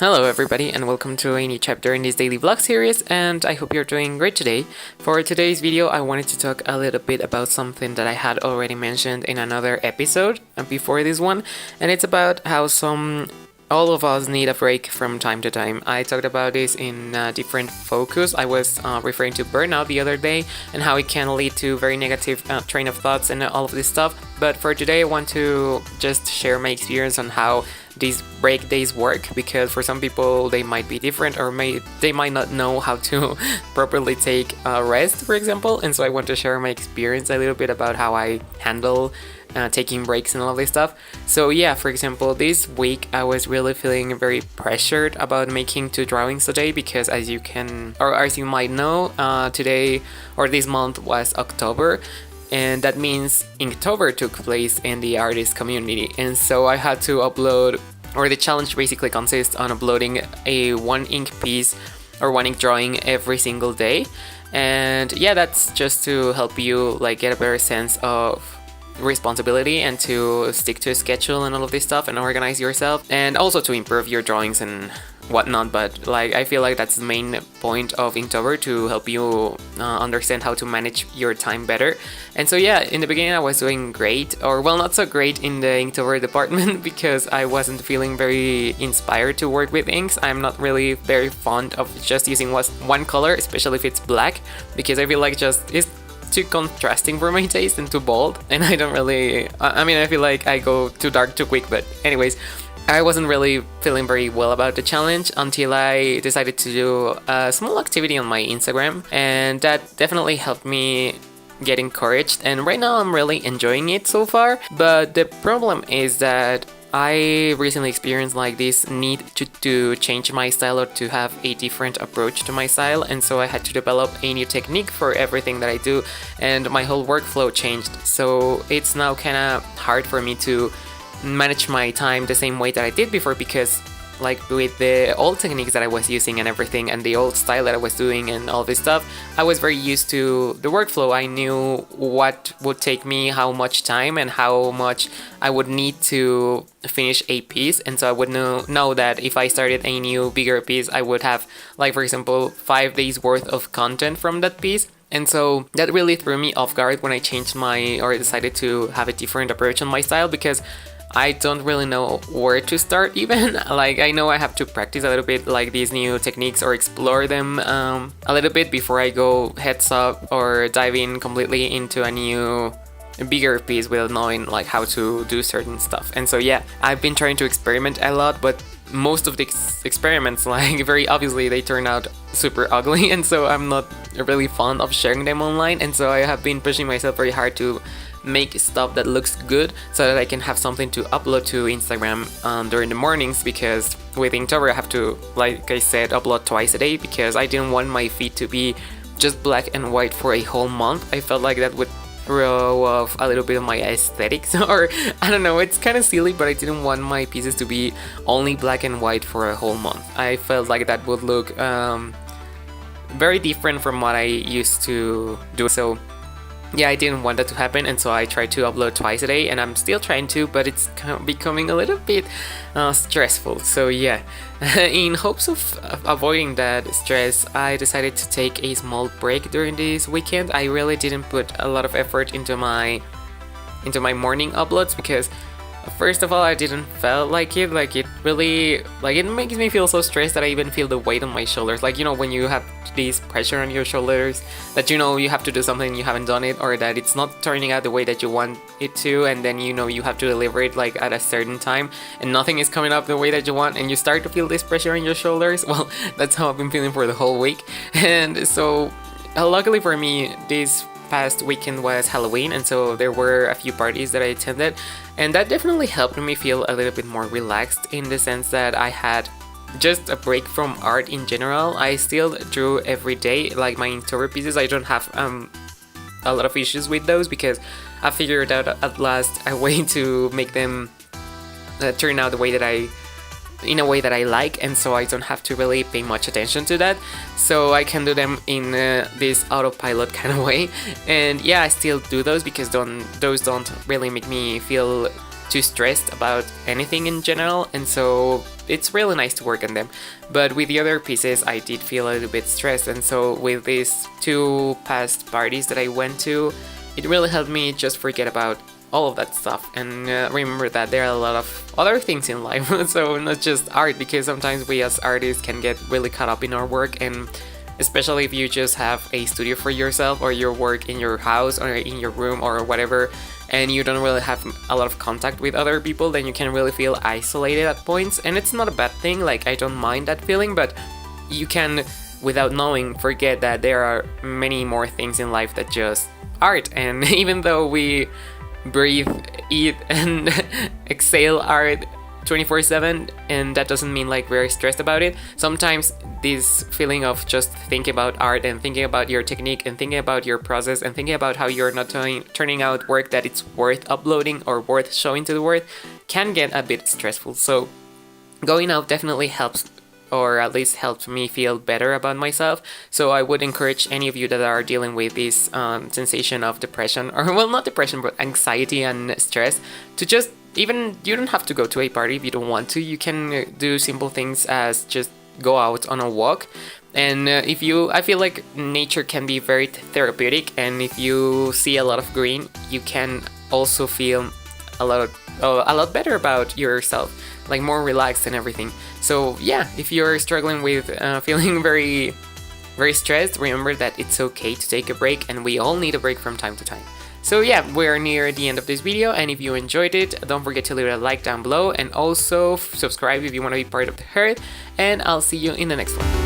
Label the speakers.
Speaker 1: Hello everybody and welcome to a new chapter in this daily vlog series, and I hope you're doing great today. For today's video I wanted to talk a little bit about something that I had already mentioned in another episode before this one, and it's about how all of us need a break from time to time. I talked about this in different focus. I was referring to burnout the other day and how it can lead to very negative train of thoughts and all of this stuff. But for today I want to just share my experience on how these break days work, because for some people they might be different, or they might not know how to properly take rest, for example. And so I want to share my experience a little bit about how I handle taking breaks and all of this stuff. So yeah, for example, this week I was really feeling very pressured about making 2 drawings a day, because as you might know, today or this month was October, and that means Inktober took place in the artist community. And so I had to upload, or the challenge basically consists on uploading a 1 ink piece or 1 ink drawing every single day. And yeah, that's just to help you get a better sense of responsibility and to stick to a schedule and all of this stuff and organize yourself, and also to improve your drawings and whatnot. But I feel like that's the main point of Inktober, to help you understand how to manage your time better. And so yeah, in the beginning I was doing great, or well, not so great in the Inktober department because I wasn't feeling very inspired to work with inks. I'm not really very fond of just using one color, especially if it's black, because I feel like it's too contrasting for my taste and too bold, and I don't really I feel like I go too dark too quick. But anyways, I wasn't really feeling very well about the challenge until I decided to do a small activity on my Instagram, and that definitely helped me get encouraged, and right now I'm really enjoying it so far. But the problem is that I recently experienced this need to change my style, or to have a different approach to my style, and so I had to develop a new technique for everything that I do, and my whole workflow changed. So it's now kind of hard for me to manage my time the same way that I did before, because with the old techniques that I was using and everything, and the old style that I was doing and all this stuff, I was very used to the workflow. I knew what would take me how much time and how much I would need to finish a piece, and so I would know that if I started a new bigger piece, I would have for example 5 days worth of content from that piece. And so that really threw me off guard when I decided to have a different approach on my style, because I don't really know where to start even. I know I have to practice a little bit these new techniques, or explore them a little bit before I go heads up or dive in completely into a bigger piece without knowing how to do certain stuff. And so yeah, I've been trying to experiment a lot, but most of the experiments, very obviously, they turn out super ugly, and so I'm not really fond of sharing them online. And so I have been pushing myself very hard to make stuff that looks good, so that I can have something to upload to Instagram during the mornings, because with Inktober I have to, like I said, upload twice a day, because I didn't want my feed to be just black and white for a whole month. I felt like that would throw off a little bit of my aesthetics, or I don't know, it's kind of silly, but I didn't want my pieces to be only black and white for a whole month. I felt like that would look very different from what I used to do. So yeah, I didn't want that to happen, and so I tried to upload twice a day, and I'm still trying to, but it's kind of becoming a little bit stressful. So yeah, in hopes of avoiding that stress, I decided to take a small break during this weekend. I really didn't put a lot of effort into my morning uploads, because first of all, I didn't feel like it. It really, it makes me feel so stressed that I even feel the weight on my shoulders. When you have this pressure on your shoulders that you have to do something, you haven't done it, or that it's not turning out the way that you want it to, and then you have to deliver it at a certain time, and nothing is coming up the way that you want, and you start to feel this pressure on your shoulders. Well, that's how I've been feeling for the whole week. And so luckily for me, this past weekend was Halloween, and so there were a few parties that I attended, and that definitely helped me feel a little bit more relaxed, in the sense that I had just a break from art in general. I still drew every day, my Inktober pieces. I don't have a lot of issues with those, because I figured out at last a way to make them turn out in a way that I like, and so I don't have to really pay much attention to that. So I can do them in this autopilot kind of way. And yeah, I still do those, because those don't really make me feel too stressed about anything in general, and so it's really nice to work on them. But with the other pieces, I did feel a little bit stressed, and so with these 2 past parties that I went to, it really helped me just forget about all of that stuff and remember that there are a lot of other things in life, so not just art, because sometimes we as artists can get really caught up in our work, and especially if you just have a studio for yourself or your work in your house or in your room or whatever, and you don't really have a lot of contact with other people, then you can really feel isolated at points. And it's not a bad thing, like I don't mind that feeling, but you can, without knowing, forget that there are many more things in life that just art. And even though we breathe, eat and exhale art 24/7, and that doesn't mean like we're stressed about it, sometimes this feeling of just thinking about art and thinking about your technique and thinking about your process and thinking about how you're not turning out work that it's worth uploading or worth showing to the world can get a bit stressful. So going out definitely helps, or at least helped me feel better about myself. So I would encourage any of you that are dealing with this sensation of depression, or well, not depression, but anxiety and stress, to just, even, you don't have to go to a party if you don't want to. You can do simple things as just go out on a walk. And I feel like nature can be very therapeutic, and if you see a lot of green, you can also feel a lot better about yourself, like more relaxed and everything. So yeah, if you're struggling with feeling very, very stressed, remember that it's okay to take a break, and we all need a break from time to time. So yeah, we're near the end of this video, and if you enjoyed it, don't forget to leave a like down below, and also subscribe if you want to be part of the herd, and I'll see you in the next one.